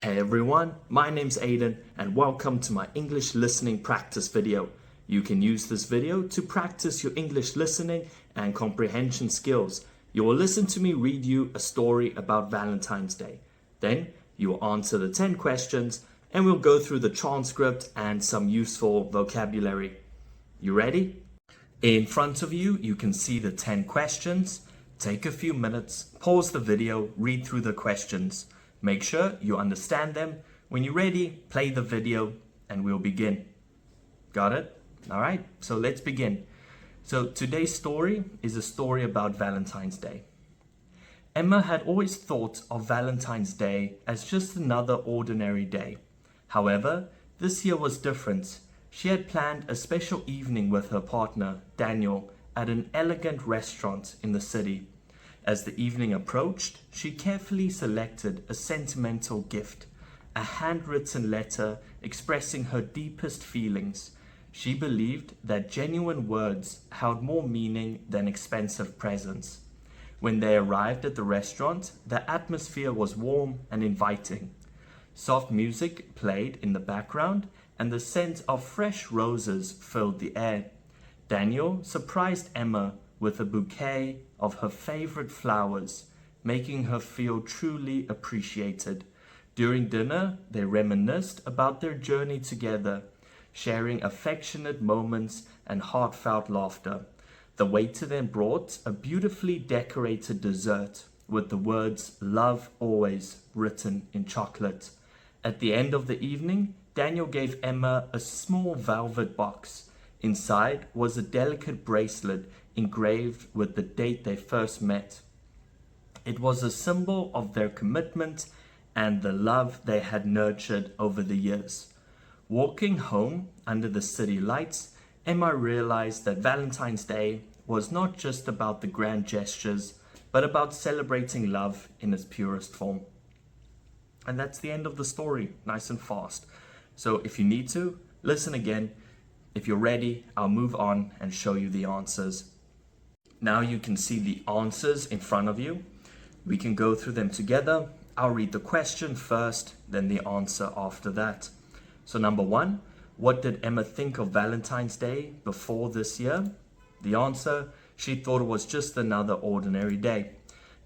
Hey everyone, my name's Aiden and welcome to my English listening practice video. You can use this video to practice your English listening and comprehension skills. You will listen to me read you a story about Valentine's Day. Then you will answer the 10 questions and we'll go through the transcript and some useful vocabulary. You ready? In front of you, you can see the 10 questions. Take a few minutes, pause the video, read through the questions. Make sure you understand them. When you're ready, play the video and we'll begin. Got it? All right, so let's begin. So today's story is a story about Valentine's Day. Emma had always thought of Valentine's Day as just another ordinary day. However, this year was different. She had planned a special evening with her partner, Daniel, at an elegant restaurant in the city. As the evening approached, she carefully selected a sentimental gift, a handwritten letter expressing her deepest feelings. She believed that genuine words held more meaning than expensive presents. When they arrived at the restaurant, the atmosphere was warm and inviting. Soft music played in the background, and the scent of fresh roses filled the air. Daniel surprised Emma with a bouquet of her favorite flowers, making her feel truly appreciated. During dinner, they reminisced about their journey together, sharing affectionate moments and heartfelt laughter. The waiter then brought a beautifully decorated dessert with the words "Love Always" written in chocolate. At the end of the evening, Daniel gave Emma a small velvet box. Inside was a delicate bracelet engraved with the date they first met. It was a symbol of their commitment and the love they had nurtured over the years. Walking home under the city lights, Emma realized that Valentine's Day was not just about the grand gestures, but about celebrating love in its purest form. And that's the end of the story, nice and fast. So if you need to, listen again. If you're ready, I'll move on and show you the answers. Now you can see the answers in front of you. We can go through them together. I'll read the question first, then the answer after that. So number 1, what did Emma think of Valentine's Day before this year? The answer, she thought it was just another ordinary day.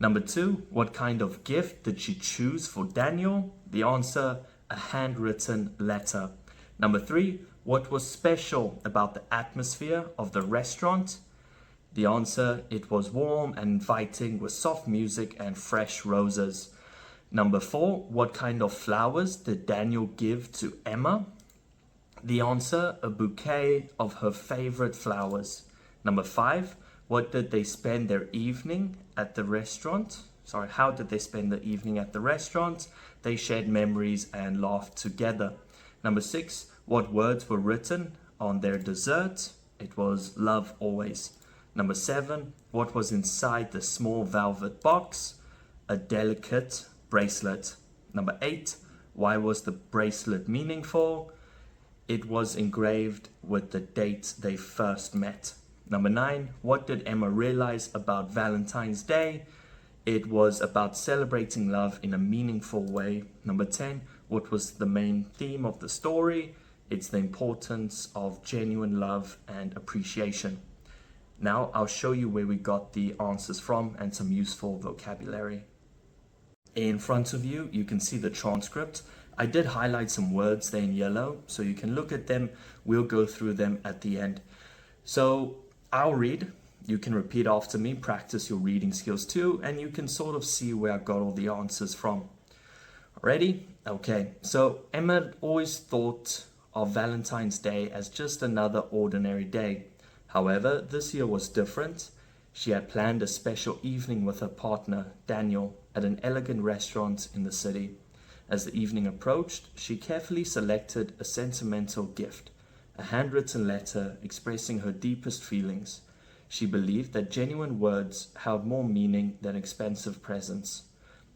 Number 2, what kind of gift did she choose for Daniel? The answer, a handwritten letter. Number 3, what was special about the atmosphere of the restaurant? The answer, it was warm and inviting with soft music and fresh roses. Number 4, what kind of flowers did Daniel give to Emma? The answer, a bouquet of her favorite flowers. Number 5, what did they spend their evening at the restaurant? How did they spend the evening at the restaurant? They shared memories and laughed together. Number 6, what words were written on their dessert? It was "Love Always." Number 7, what was inside the small velvet box? A delicate bracelet. Number 8, why was the bracelet meaningful? It was engraved with the date they first met. Number 9, what did Emma realize about Valentine's Day? It was about celebrating love in a meaningful way. Number 10, what was the main theme of the story? It's the importance of genuine love and appreciation. Now I'll show you where we got the answers from and some useful vocabulary. In front of you, you can see the transcript. I did highlight some words there in yellow, so you can look at them. We'll go through them at the end. So I'll read. You can repeat after me, practice your reading skills too, and you can sort of see where I got all the answers from. Ready? Okay, so Emma always thought of Valentine's Day as just another ordinary day. However, this year was different. She had planned a special evening with her partner, Daniel, at an elegant restaurant in the city. As the evening approached, she carefully selected a sentimental gift, a handwritten letter expressing her deepest feelings. She believed that genuine words held more meaning than expensive presents.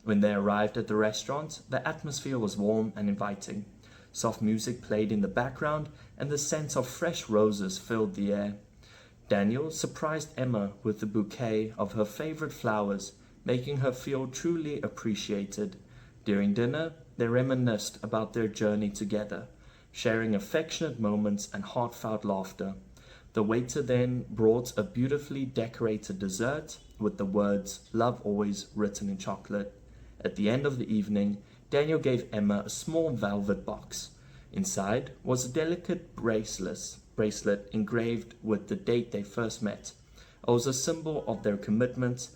When they arrived at the restaurant, the atmosphere was warm and inviting. Soft music played in the background, and the scent of fresh roses filled the air. Daniel surprised Emma with a bouquet of her favorite flowers, making her feel truly appreciated. During dinner, they reminisced about their journey together, sharing affectionate moments and heartfelt laughter. The waiter then brought a beautifully decorated dessert with the words "Love Always" written in chocolate. At the end of the evening, Daniel gave Emma a small velvet box. Inside was a delicate bracelet engraved with the date they first met. It was a symbol of their commitment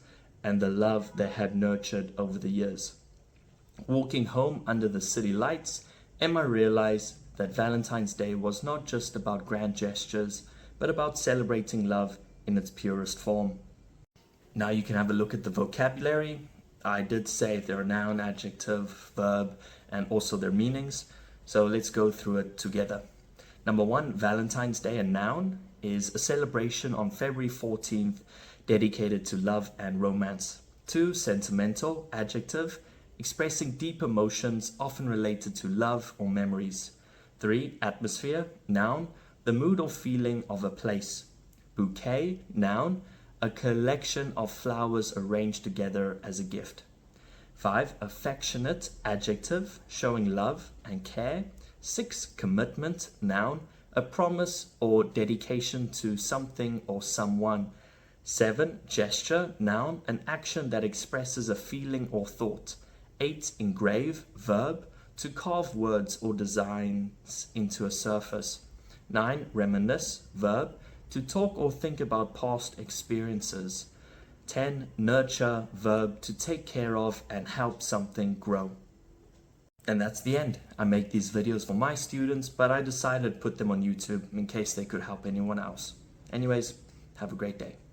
and the love they had nurtured over the years. Walking home under the city lights, Emma realized that Valentine's Day was not just about grand gestures, but about celebrating love in its purest form. Now you can have a look at the vocabulary. I did say their noun, adjective, verb, and also their meanings. So let's go through it together. Number 1, Valentine's Day, a noun, is a celebration on February 14th dedicated to love and romance. 2, sentimental, adjective, expressing deep emotions often related to love or memories. 3, atmosphere, noun, the mood or feeling of a place. Bouquet, noun, a collection of flowers arranged together as a gift. 5, affectionate, adjective, showing love and care. 6, commitment, noun, a promise or dedication to something or someone. 7, gesture, noun, an action that expresses a feeling or thought. 8, engrave, verb, to carve words or designs into a surface. 9, reminisce, verb, to talk or think about past experiences. 10, nurture, verb, to take care of and help something grow. And that's the end. I make these videos for my students, but I decided to put them on YouTube in case they could help anyone else. Anyways, have a great day.